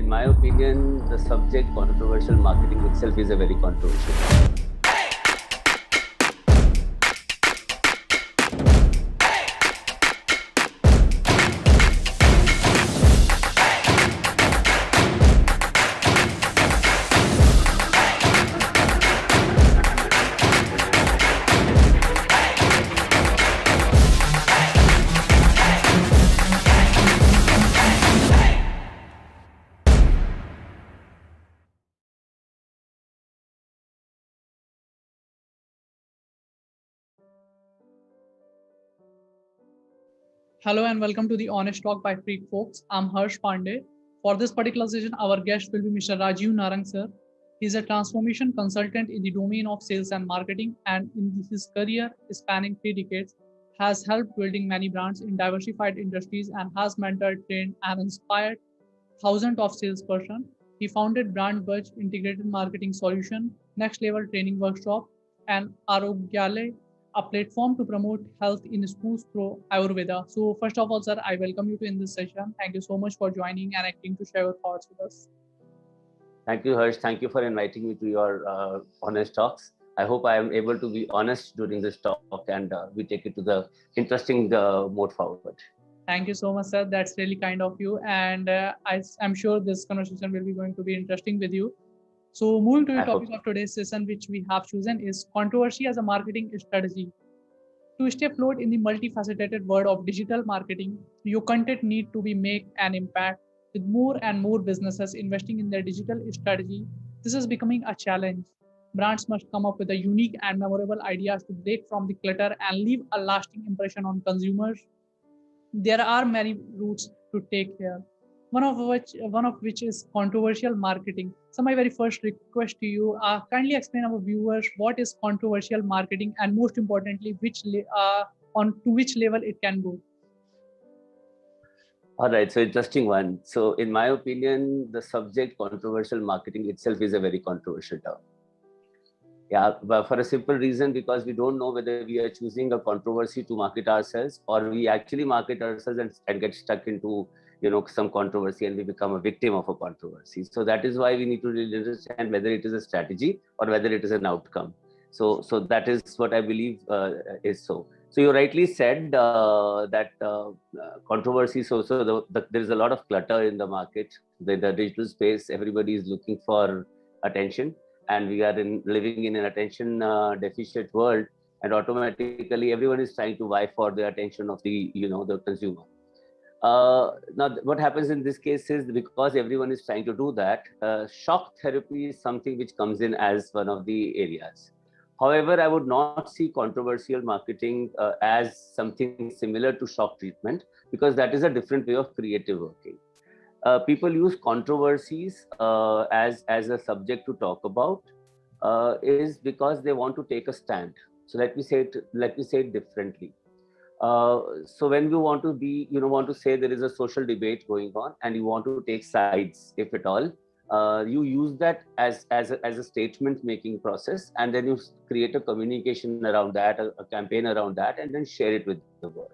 in my opinion, the subject controversial marketing itself is a very controversial. Hello and welcome to the Honest Talk by Freak Folks. I'm Harsh Pandey. For this particular session, our guest will be Mr. Rajeev Narang, sir. He's a transformation consultant in the domain of sales and marketing, and in his career spanning 3 decades, has helped building many brands in diversified industries and has mentored, trained, and inspired thousands of salesperson. He founded Brand Budge Integrated Marketing Solution, Next Level Training Workshop, and Arogyale, a platform to promote health in schools through Ayurveda. So, first of all, sir, I welcome you to in this session. Thank you so much for joining and acting to share your thoughts with us. Thank you, Harsh. Thank you for inviting me to your honest talks. I hope I am able to be honest during this talk and we take it to the interesting mode forward. Thank you so much, sir. That's really kind of you. And I'm sure this conversation will be going to be interesting with you. So, moving to the topic of today's session, which we have chosen, is controversy as a marketing strategy. To stay afloat in the multifaceted world of digital marketing, your content need to be make an impact. With more and more businesses investing in their digital strategy, this is becoming a challenge. Brands must come up with a unique and memorable ideas to break from the clutter and leave a lasting impression on consumers. There are many routes to take here. One of which is controversial marketing. So my very first request to you, kindly explain our viewers what is controversial marketing and most importantly, on to which level it can go. All right, so interesting one. So in my opinion, the subject controversial marketing itself is a very controversial term. Yeah, but for a simple reason, because we don't know whether we are choosing a controversy to market ourselves or we actually market ourselves and get stuck into some controversy and we become a victim of a controversy. So that is why we need to really understand whether it is a strategy or whether it is an outcome. So that is what I believe is so. So you rightly said that controversy. So there is a lot of clutter in the market. The digital space, everybody is looking for attention, and we are living in an attention deficit world, and automatically everyone is trying to vie for the attention of the consumer. Now, what happens in this case is because everyone is trying to do that, shock therapy is something which comes in as one of the areas. However, I would not see controversial marketing as something similar to shock treatment, because that is a different way of creative working. People use controversies as a subject to talk about is because they want to take a stand. So let me say it differently. So when you want to say there is a social debate going on and you want to take sides, if at all, you use that as a statement making process, and then you create a communication around that, a campaign around that, and then share it with the world.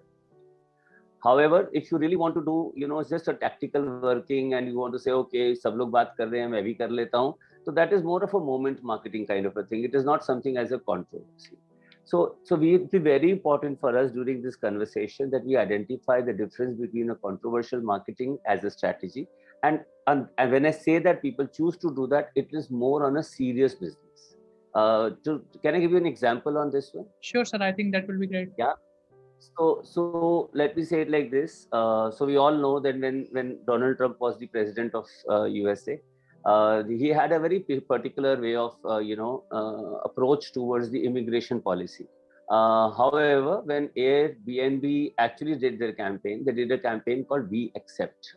However, if you really want to do, just a tactical working and you want to say, okay, sab log baat kar rahe hain, main bhi kar leta hu. So that is more of a moment marketing kind of a thing. It is not something as a controversy. So it be very important for us during this conversation that we identify the difference between a controversial marketing as a strategy. And when I say that people choose to do that, it is more on a serious business. Can I give you an example on this one? Sure, sir. I think that will be great. Yeah. So let me say it like this. So we all know that when Donald Trump was the president of USA, he had a very particular way of approach towards the immigration policy. However, when Airbnb actually did their campaign, they did a campaign called We Accept.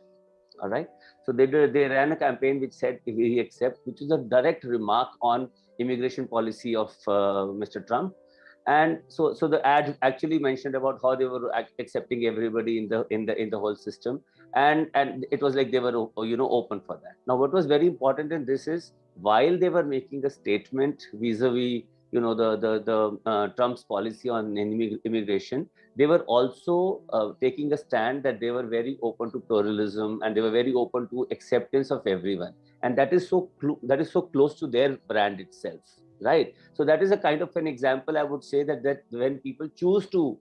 All right. So they ran a campaign which said We Accept, which is a direct remark on immigration policy of Mr. Trump. And so the ad actually mentioned about how they were accepting everybody in the whole system, and it was like they were open for that. Now, what was very important in this is while they were making a statement vis-a-vis Trump's policy on immigration, they were also taking a stand that they were very open to pluralism and they were very open to acceptance of everyone, and that is so close to their brand itself, right? So that is a kind of an example, I would say, that when people choose to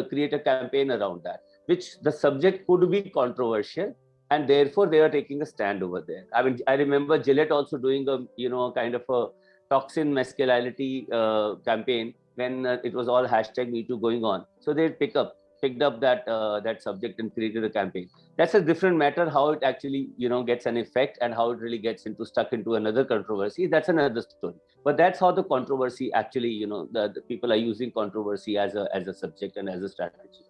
create a campaign around that, which the subject could be controversial, and therefore they are taking a stand over there. I mean, I remember Gillette also doing a kind of a toxin masculinity campaign when it was all hashtag Me Too going on. So they picked up that subject and created a campaign. That's a different matter. How it actually gets an effect and how it really gets stuck into another controversy. That's another story. But that's how the controversy actually the people are using controversy as a subject and as a strategy.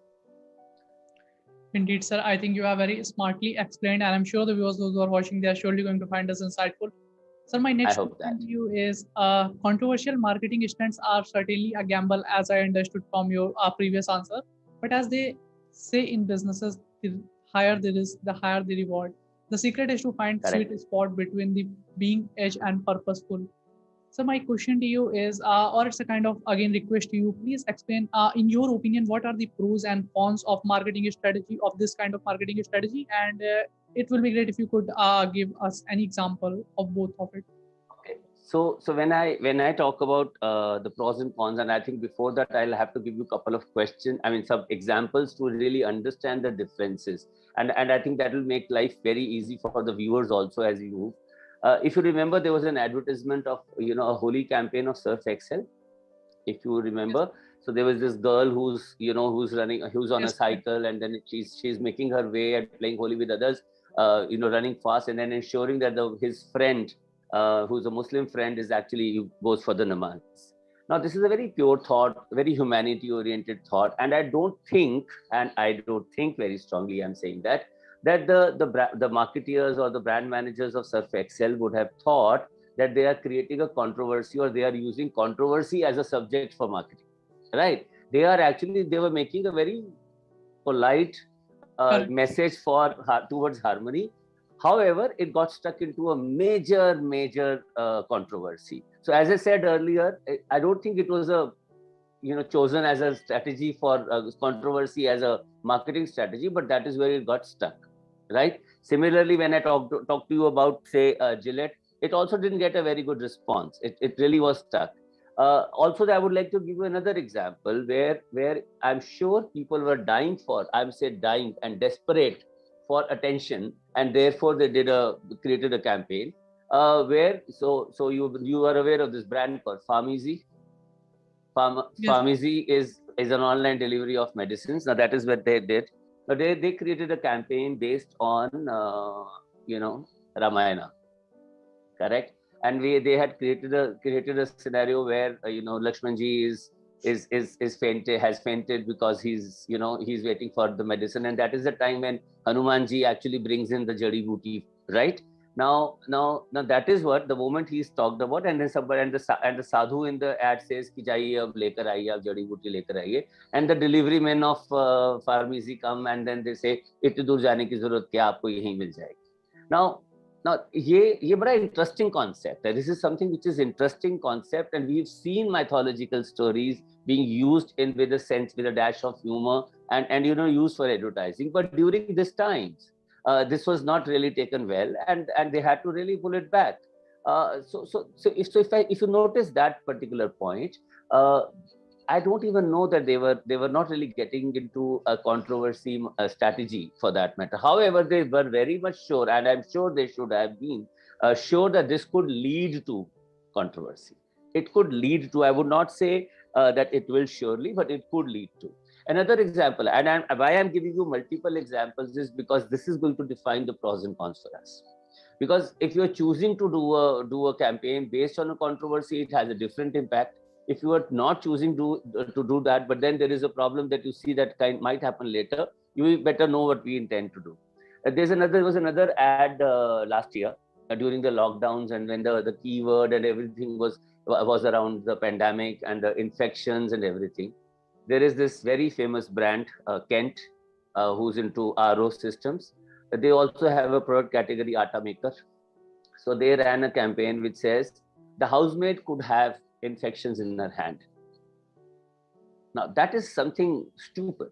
Indeed, sir. I think you have very smartly explained, and I'm sure the viewers, those who are watching, they are surely going to find us insightful. Sir, my next question to you is controversial marketing stunts are certainly a gamble, as I understood from your previous answer. But as they say in businesses, the higher the risk, the higher the reward. The secret is to find sweet spot between the being edge and purposeful. So my question to you is, or it's a kind of again request to you, please explain, in your opinion, what are the pros and cons of marketing strategy of this kind of marketing strategy, and it will be great if you could give us any example of both of it. Okay. So when I talk about the pros and cons, and I think before that I'll have to give you a couple of questions. I mean, some examples to really understand the differences, and I think that will make life very easy for the viewers also as you move. If you remember, there was an advertisement of a holy campaign of Surf Excel. If you remember, so there was this girl who's on a cycle, and then she's making her way and playing holy with others, running fast, and then ensuring that his friend, who's a Muslim friend, is actually goes for the namaz. Now, this is a very pure thought, very humanity-oriented thought, and I don't think very strongly, I'm saying that the marketeers or the brand managers of Surf Excel would have thought that they are creating a controversy or they are using controversy as a subject for marketing, right? They were making a very polite message towards harmony. However, it got stuck into a major controversy. So as I said earlier, I don't think it was chosen as a strategy for controversy as a marketing strategy, but that is where it got stuck, right? Similarly, when I talked to you about, say, Gillette, it also didn't get a very good response. It really was stuck. Also, I would like to give you another example where I'm sure people were dying and desperate for attention, and therefore they created a campaign where you are aware of this brand called Pharmeasy. Pharmeasy is an online delivery of medicines. Now that is what they did. Now they created a campaign based on Ramayana, correct? And they had created a scenario where Lakshmanji has fainted because he's waiting for the medicine, and that is the time when Hanumanji actually brings in the jari booty, right? Now that is what the moment he's talked about, and then the sadhu in the ad says ki jaiye ab lekar aiye, ab jari booty lekar aiye, and the delivery men of pharmacy come, and then they say itni dur jane ki zarurat kya, aapko yahi mil jayegi. Now ये बड़ा interesting concept है. This is something which is interesting concept, and we've seen mythological stories being used with a dash of humor and used for advertising. But during this times, this was not really taken well, and they had to really pull it back. If you notice that particular point, I don't even know that they were not really getting into a controversy strategy for that matter. However, they were very much sure, and I'm sure they should have been sure that this could lead to controversy. It could lead to, I would not say that it will surely, but it could lead to. Another example, and why I'm giving you multiple examples is because this is going to define the pros and cons for us. Because if you're choosing to do a campaign based on a controversy, it has a different impact. If you are not choosing to do that, but then there is a problem that you see that might happen later, you better know what we intend to do. There was another ad last year during the lockdowns, and when the keyword and everything was around the pandemic and the infections and everything. There is this very famous brand, Kent, who's into RO systems. They also have a product category, Atta Maker. So they ran a campaign which says the housemaid could have infections in her hand. Now, that is something stupid.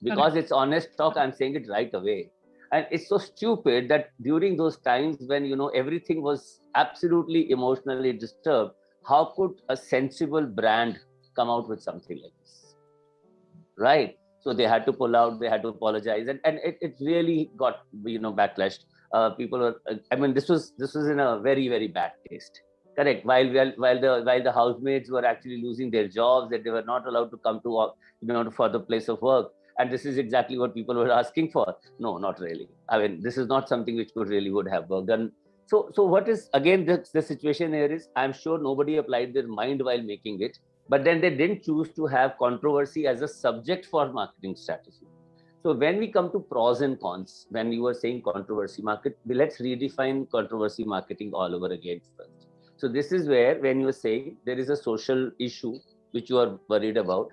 Because it's honest talk, I'm saying it right away. And it's so stupid that during those times when, everything was absolutely emotionally disturbed, how could a sensible brand come out with something like this? Right? So they had to pull out, they had to apologize. And it really got, backlash. People were, this was in a very, very bad taste. Correct. While the housemates were actually losing their jobs, that they were not allowed to come to, for the place of work. And this is exactly what people were asking for. No, not really. This is not something which would have worked. And so what is, again, the situation here is, I'm sure nobody applied their mind while making it, but then they didn't choose to have controversy as a subject for marketing strategy. So when we come to pros and cons, when you were saying controversy market, let's redefine controversy marketing all over again first. So this is where, when you are saying there is a social issue which you are worried about,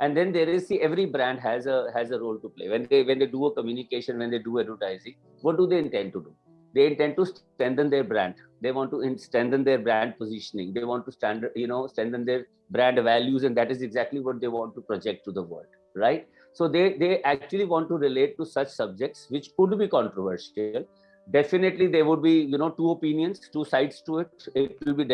and then there is, every brand has a role to play. When they do a communication, when they do advertising, what do they intend to do? They intend to strengthen their brand. They want to strengthen their brand positioning. They want to strengthen their brand values, and that is exactly what they want to project to the world, right? So they actually want to relate to such subjects which could be controversial. Definitely there would be, two opinions, two sides to it. It will be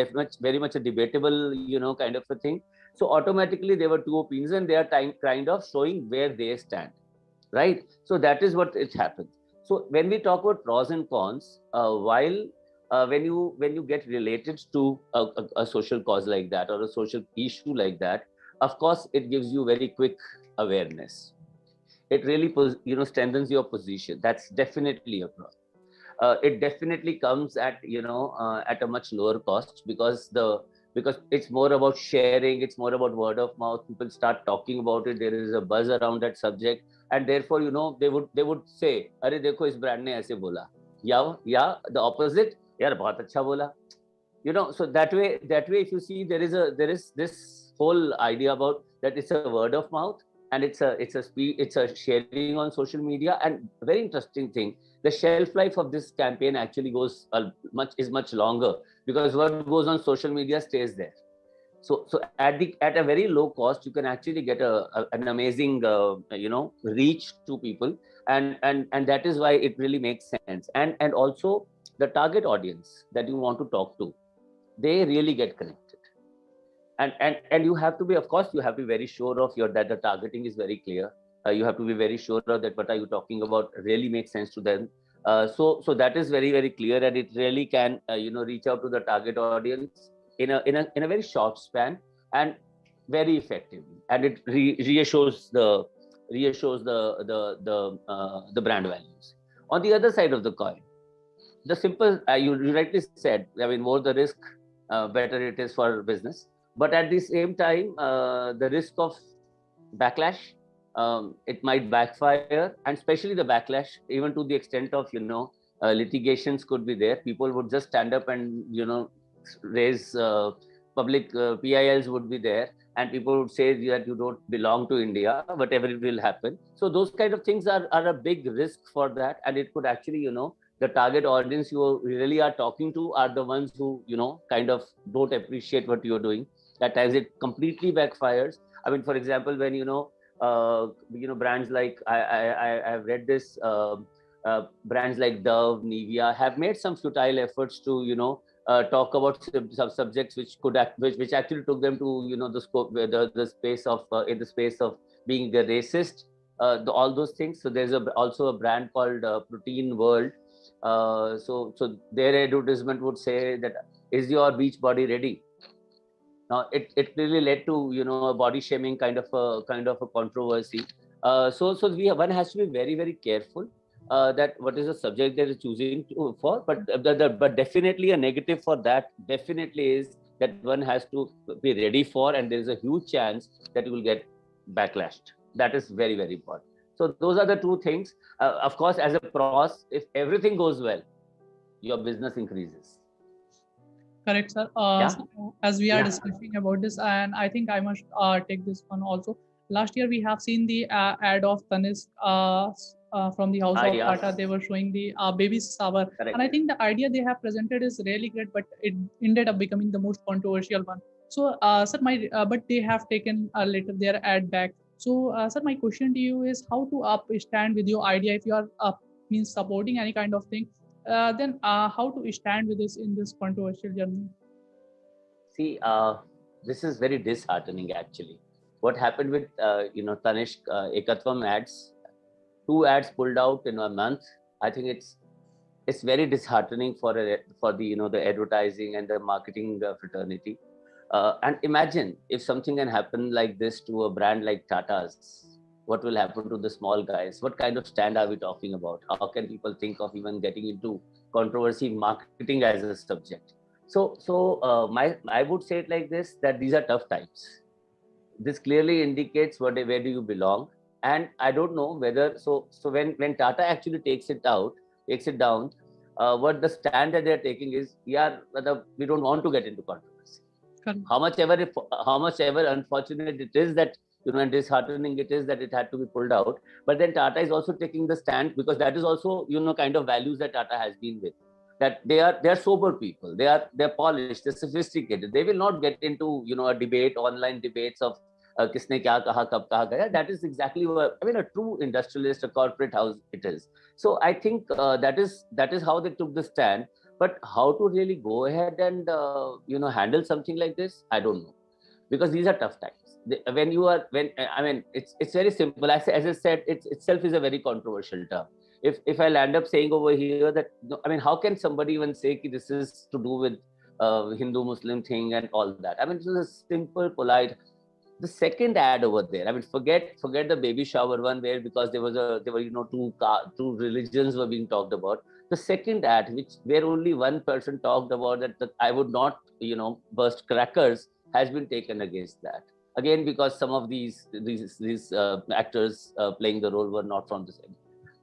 very much a debatable, kind of a thing. So automatically there were two opinions, and they are kind of showing where they stand, right? So that is what it happens. So when we talk about pros and cons, when you get related to a social cause like that, or a social issue like that, of course it gives you very quick awareness. It really strengthens your position. That's definitely a pro. It definitely comes at at a much lower cost, because it's more about sharing, it's more about word of mouth. People start talking about it, there is a buzz around that subject, and therefore they would say, "Arey dekho, is brand ne aise bola," yeah, the opposite, yaar bahut acha bola. So that way, if you see, there is this whole idea about that it's a word of mouth, and it's a sharing on social media. And very interesting thing, the shelf life of this campaign actually is much longer, because what goes on social media stays there. So at a very low cost, you can actually get an amazing reach to people, and that is why it really makes sense. And also, the target audience that you want to talk to, they really get connected. And you have to be, of course, you have to be very sure of that the targeting is very clear. You have to be very sure of that what are you talking about really makes sense to them. So that is very, very clear, and it really can reach out to the target audience in a very short span, and very effectively, and it reassures the brand values. On the other side of the coin, the simple, you rightly said, more the risk, better it is for business. But at the same time, the risk of backlash, it might backfire, and especially the backlash, even to the extent of litigations could be there. People would just stand up and raise public PILs would be there, and people would say that you don't belong to India, whatever it will happen. So those kind of things are a big risk for that, and it could actually the target audience you really are talking to are the ones who kind of don't appreciate what you're doing. At times it completely backfires. For example, when brands like I've read this, brands like Dove, Nivea have made some futile efforts to talk about some subjects which actually took them to the scope, the space of in the space of being the racist, all those things. So there's also a brand called Protein World. So their advertisement would say that, "Is your beach body ready?" Now it really led to a body shaming kind of a controversy. So one has to be very, very careful that what is the subject they're choosing for. But definitely a negative for that definitely is that one has to be ready for, and there is a huge chance that you will get backlashed. That is very, very important. So those are the two things. Of course, as a pros, if everything goes well, your business increases. Correct, sir. So as we are discussing about this, and I think I must take this one also. Last year, we have seen the ad of Tanis from the House of Tata. They were showing the baby shower. And I think the idea they have presented is really great, but it ended up becoming the most controversial one. So, sir, but they have taken later their ad back. So, sir, my question to you is how to stand with your idea if you are means supporting any kind of thing. Then how to stand with this in this controversial journey? See, this is very disheartening actually. What happened with Tanishq Ekatvam ads? Two ads pulled out in a month. I think it's very disheartening for the the advertising and the marketing fraternity. And imagine if something can happen like this to a brand like Tata's, what will happen to the small guys? What kind of stand are we talking about? How can people think of even getting into controversy marketing as a subject? I would say it like this, that these are tough times. This clearly indicates where do you belong. And I don't know whether when Tata actually takes it down, what the stand that they're taking is, yeah, we don't want to get into controversy. Correct. How much ever unfortunate it is that and disheartening it is that it had to be pulled out. But then Tata is also taking the stand because that is also kind of values that Tata has been with. That they are sober people. They're polished. They're sophisticated. They will not get into a debate, online debates of किसने क्या कहा कब कहा गया. That is exactly what I mean. A true industrialist, a corporate house it is. So I think that is how they took the stand. But how to really go ahead and handle something like this, I don't know, because these are tough times. It's very simple. As I said, it itself is a very controversial term. If I'll end up saying over here that, how can somebody even say that this is to do with Hindu Muslim thing and all that? It was a simple, polite. The second ad over there, forget the baby shower one, where because there were two religions were being talked about. The second ad, where only one person talked about that I would not burst crackers, has been taken against that again, because some of these actors playing the role were not from the same.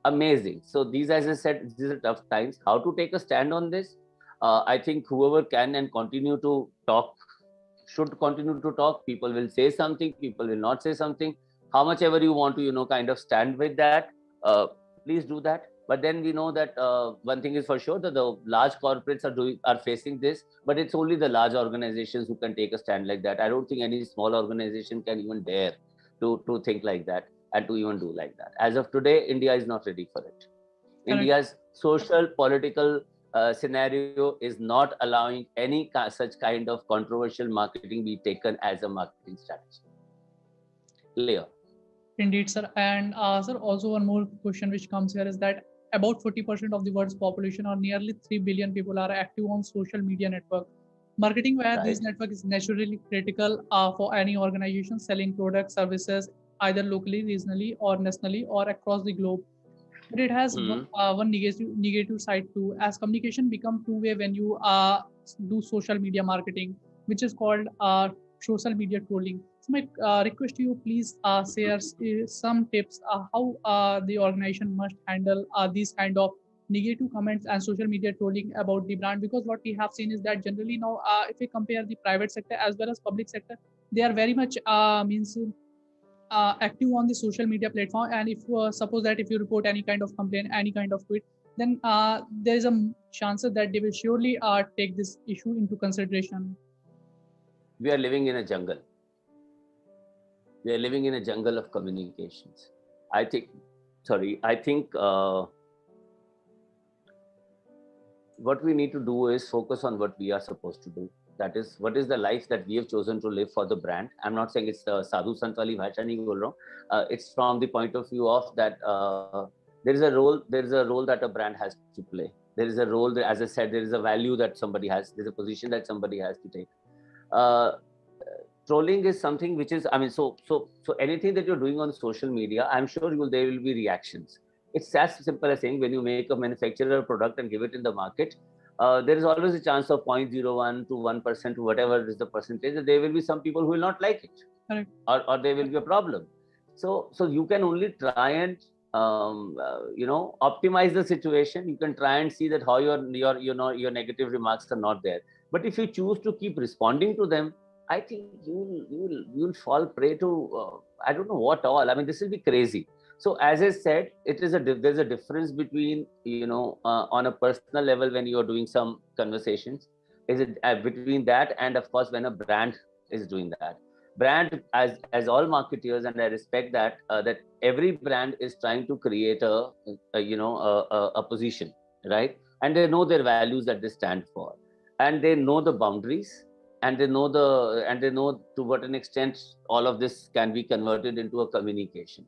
Amazing. So these, as I said, these are tough times. How to take a stand on this? I think whoever can and continue to talk should continue to talk. People will say something, people will not say something. How much ever you want to kind of stand with that, please do that. But then we know that one thing is for sure, that the large corporates are facing this, but it's only the large organizations who can take a stand like that. I don't think any small organization can even dare to think like that and to even do like that. As of today, India is not ready for it. India's social, political scenario is not allowing any such kind of controversial marketing be taken as a marketing strategy. Clear. Indeed, sir. And sir, also one more question which comes here is that about 40% of the world's population, or nearly 3 billion people, are active on social media network. Marketing via this network is naturally critical for any organization selling products, services, either locally, regionally, or nationally, or across the globe. But it has one negative side too, as communication become two-way when you do social media marketing, which is called social media trolling. So my request to you, please share some tips how the organization must handle these kind of negative comments and social media trolling about the brand, because what we have seen is that generally now if we compare the private sector as well as public sector, they are very much active on the social media platform. And if suppose that if you report any kind of complaint, any kind of tweet, then there is a chances that they will surely take this issue into consideration. We are living in a jungle. We are living in a jungle of communications. I think what we need to do is focus on what we are supposed to do. That is, what is the life that we have chosen to live for the brand. I'm not saying it's the sadhu sant wali bhasha nahi bol raha hu. It's from the point of view of that there is a role that a brand has to play. There is a role that, as I said, there is a value that somebody has. There's a position that somebody has to take. Trolling is something which is, so anything that you're doing on social media, I'm sure there will be reactions. It's as simple as saying, when you make a manufacturer product and give it in the market, there is always a chance of 0.01 to 1% to whatever is the percentage, that there will be some people who will not like it. Correct. Or there will be a problem. So you can only try and optimize the situation. You can try and see that how your negative remarks are not there. But if you choose to keep responding to them, I think you'll fall prey to I don't know what all. This will be crazy. So as I said, there's a difference between on a personal level when you are doing some conversations. Is it between that and of course when a brand is doing that. Brand, as all marketeers, and I respect that, that every brand is trying to create a position, right? And they know their values that they stand for, and they know the boundaries, and they know to what an extent all of this can be converted into a communication.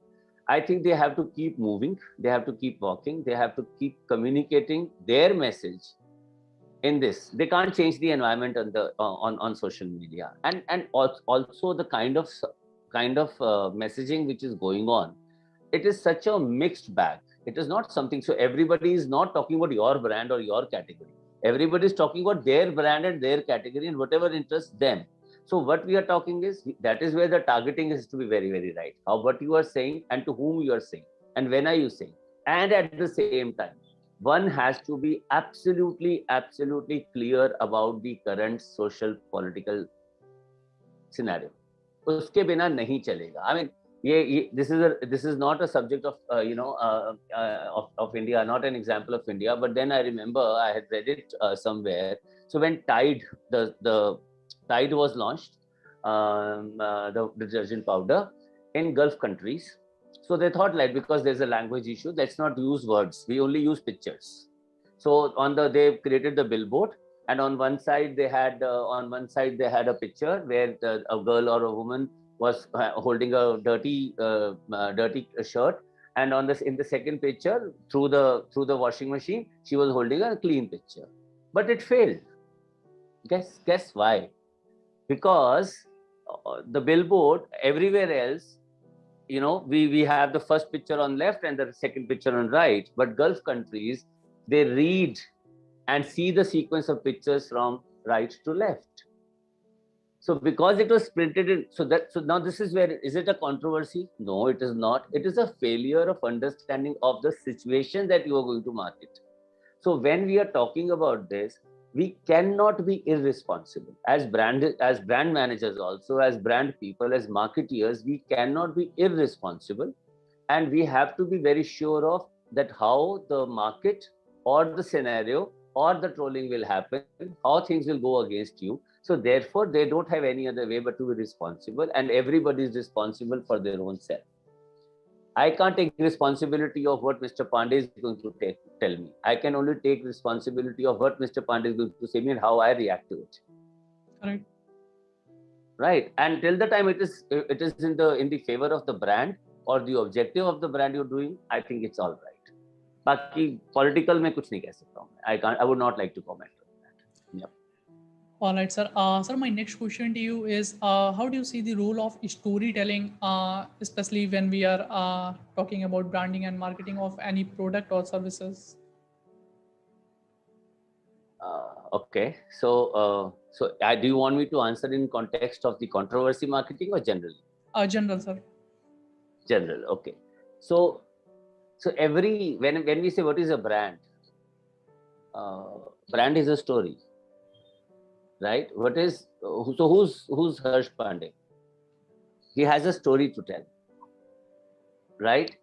I think they have to keep moving, they have to keep walking, they have to keep communicating their message in this. They can't change the environment on the on social media, and also the kind of messaging which is going on. It is such a mixed bag. It is not something. So everybody is not talking about your brand or your category. Everybody is talking about their brand and their category and whatever interests them. So what we are talking is, that is where the targeting is to be very, very right. How, what you are saying and to whom you are saying and when are you saying. And at the same time, one has to be absolutely clear about the current social political scenario. उसके बिना नहीं चलेगा. I mean, this is not a subject of of India, not an example of India. But then I remember I had read it somewhere. So when the Tide was launched, the detergent powder in Gulf countries, so they thought, like, because there's a language issue, let's not use words. We only use pictures. So they created the billboard, and on one side they had a picture where a girl or a woman was holding a dirty shirt, and in the second picture, through the washing machine, she was holding a clean picture. But it failed. Guess why? Because the billboard everywhere else, we have the first picture on left and the second picture on right, but Gulf countries, they read and see the sequence of pictures from right to left. So because it was printed in, so now this is where, is it a controversy? No, it is not. It is a failure of understanding of the situation that you are going to market. So when we are talking about this, we cannot be irresponsible as brand managers, also as brand people, as marketeers. We cannot be irresponsible, and we have to be very sure of that how the market or the scenario or the trolling will happen, how things will go against you. So therefore, they don't have any other way but to be responsible, and everybody is responsible for their own self. I can't take responsibility of what Mr. Pandey is going to tell me. I can only take responsibility of what Mr. Pandey is going to say me and how I react to it. Correct. Right. And till the time it is in the favor of the brand or the objective of the brand you're doing, I think it's all right. बाकी political में कुछ नहीं कह सकता हूँ. I would not like to comment on that. Yep. All right, sir. Sir, my next question to you is, how do you see the role of storytelling, especially when we are talking about branding and marketing of any product or services? Okay. So do you want me to answer in context of the controversy marketing or generally? General, sir. General. Okay. So when we say what is a brand, brand is a story. Right? Who's Harsh Pandey? He has a story to tell. Right?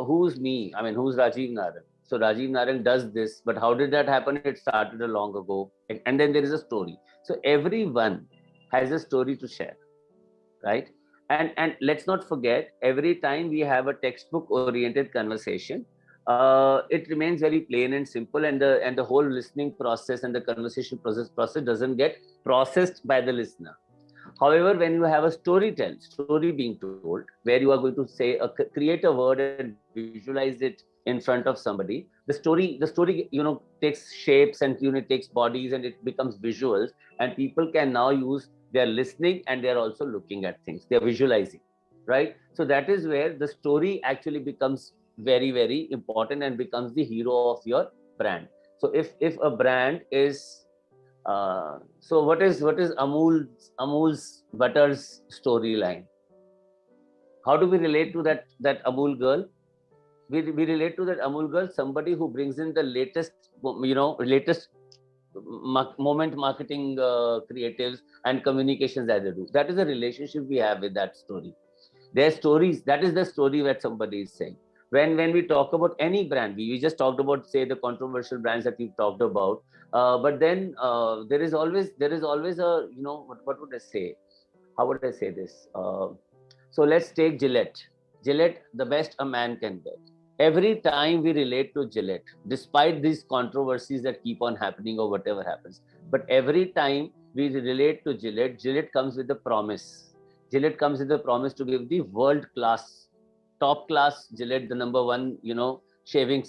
Who's me? I mean, who's Rajeev Narang? So Rajeev Narang does this, but how did that happen? It started a long ago, and then there is a story. So everyone has a story to share, right? And let's not forget, every time we have a textbook-oriented conversation, it remains very plain and simple, and the whole listening process and the conversation process doesn't get processed by the listener. However, when you have a story being told, where you are going to say create a word and visualize it in front of somebody, the story takes shapes and it takes bodies and it becomes visuals, and people can now use, they're listening and they're also looking at things, they're visualizing, right? So that is where the story actually becomes very, very important and becomes the hero of your brand. So if a brand is so what is Amul's Butter's storyline? How do we relate to that Amul girl? We relate to that Amul girl, somebody who brings in the latest moment marketing creatives and communications that they do. That is the relationship we have with that story. Their stories, that is the story that somebody is saying. When we talk about any brand, we just talked about, say, the controversial brands that we've talked about, but then there is always a, what would I say? how would I say this? So let's take Gillette. Gillette, the best a man can get. Every time we relate to Gillette, despite these controversies that keep on happening or whatever happens, but every time we relate to Gillette, Gillette comes with a promise. Gillette comes with a promise to give the world class, top class Gillette, the number one, shaving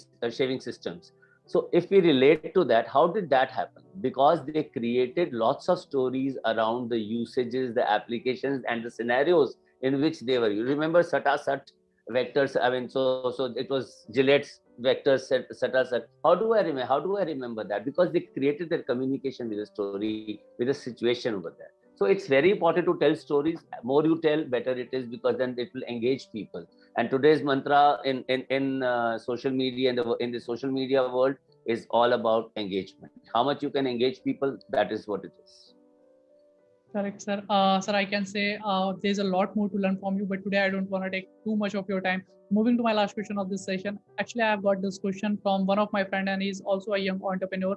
systems. So if we relate to that, how did that happen? Because they created lots of stories around the usages, the applications, and the scenarios in which they were. You remember Sata Sat vectors? I mean, so it was Gillette's vectors, Sata Sat. How do I remember? How do I remember that? Because they created their communication with a story, with a situation over there. So it's very important to tell stories. More you tell, better it is, because then it will engage people. And today's mantra in social media, in the social media world, is all about engagement. How much you can engage people, that is what it is. Correct, sir. Sir, I can say there's a lot more to learn from you, but today I don't want to take too much of your time. Moving to my last question of this session. Actually, I have got this question from one of my friend, and he's also a young entrepreneur.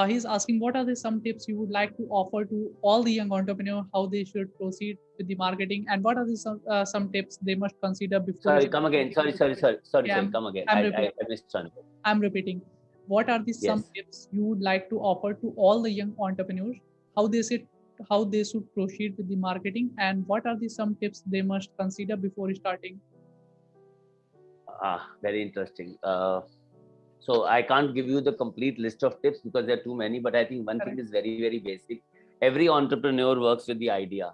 He's asking, what are the some tips you would like to offer to all the young entrepreneurs, how they should proceed with the marketing, and what are the some tips they must consider before? Sorry, come again. Sorry, come again. I missed something. I'm repeating. What are the some tips you would like to offer to all the young entrepreneurs, how they should proceed with the marketing, and what are the some tips they must consider before starting? Very interesting. So I can't give you the complete list of tips because there are too many, but I think one thing is very, very basic. Every entrepreneur works with the idea,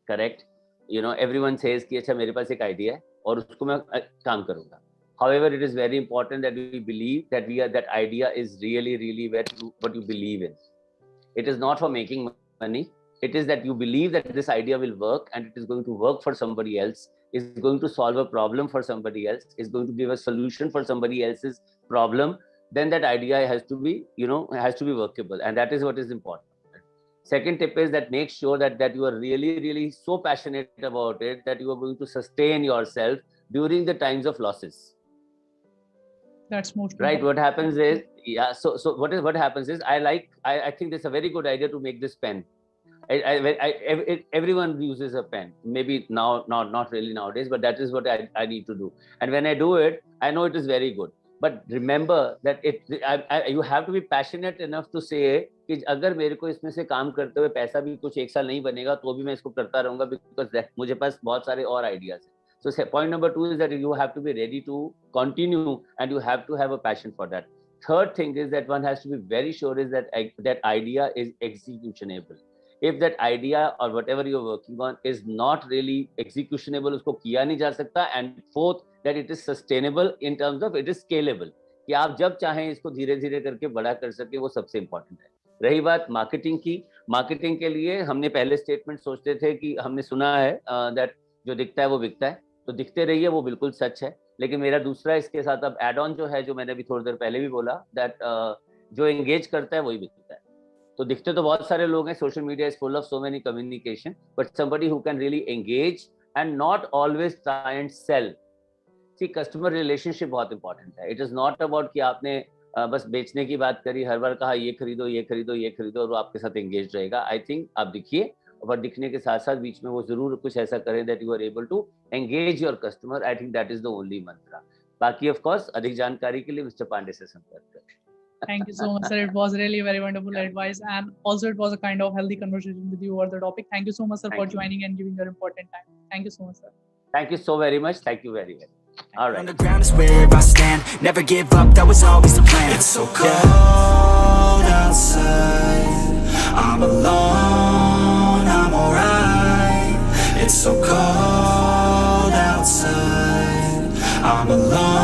correct? Everyone says कि अच्छा मेरे पास एक idea है और उसको मैं काम करूँगा. However, it is very important that we believe that idea is really, really what you believe in. It is not for making money. It is that you believe that this idea will work and it is going to work for somebody else, is going to solve a problem for somebody else, is going to give a solution for somebody else's problem. Then that idea has to be workable, and that is what is important. Second tip is that make sure that you are really, really so passionate about it that you are going to sustain yourself during the times of losses. That's most right. What happens is, so what happens is, I think it's a very good idea to make this pen. Everyone uses a pen, maybe now, not really nowadays, but that is what I need to do. And when I do it, I know it is very good. But remember that you have to be passionate enough to say कि अगर मेरे को इसमें से काम करते हुए पैसा भी कुछ एक साल नहीं बनेगा तो भी मैं इसको करता रहूंगा, because मुझे पास बहुत सारे और ideas हैं. So point number 2 is that you have to be ready to continue and you have to have a passion for that. Third thing is that one has to be very sure is that idea is executionable. If that idea or whatever you're working on is not really executionable, उसको किया नहीं जा सकता. And fourth, that it is sustainable in terms of it is scalable. कि आप जब चाहें इसको धीरे धीरे करके बड़ा कर सके, वो सबसे इम्पोर्टेंट है. रही बात मार्केटिंग की, मार्केटिंग के लिए हमने पहले स्टेटमेंट सोचते थे कि हमने सुना है दैट जो दिखता है वो बिकता है, तो दिखते रहिए, वो बिल्कुल सच है. लेकिन मेरा दूसरा इसके साथ अब एड ऑन जो है, जो मैंने अभी थोड़ी देर पहले भी बोला, दैट जो एंगेज करता है वही बिकता है. तो दिखते तो बहुत सारे लोग हैं, social media is full of so many communication, but somebody who can really engage and not always try and sell. See, customer relationship बहुत इंपॉर्टेंट है. इट इज नॉट अबाउट कि आपने बस बेचने की बात करी, हर बार कहा ये खरीदो ये खरीदो ये खरीदो और वो आपके साथ एंगेज रहेगा. आई थिंक आप दिखिए, और दिखने के साथ साथ बीच में वो जरूर कुछ ऐसा करें that you are able to engage your customer. I think that is the only mantra. बाकी ऑफ कोर्स अधिक जानकारी के लिए मिस्टर पांडे से संपर्क करें. Thank you so much, sir. It was really very wonderful advice, and also it was a kind of healthy conversation with you over the topic. Thank you so much, sir, for joining and giving your important time. Thank you so much, sir. Thank you so very much. Thank you very much. All right. On the ground is where I stand. Never give up, that was always the plan. It's so cold outside, I'm alone, I'm alright. It's so cold outside, I'm alone.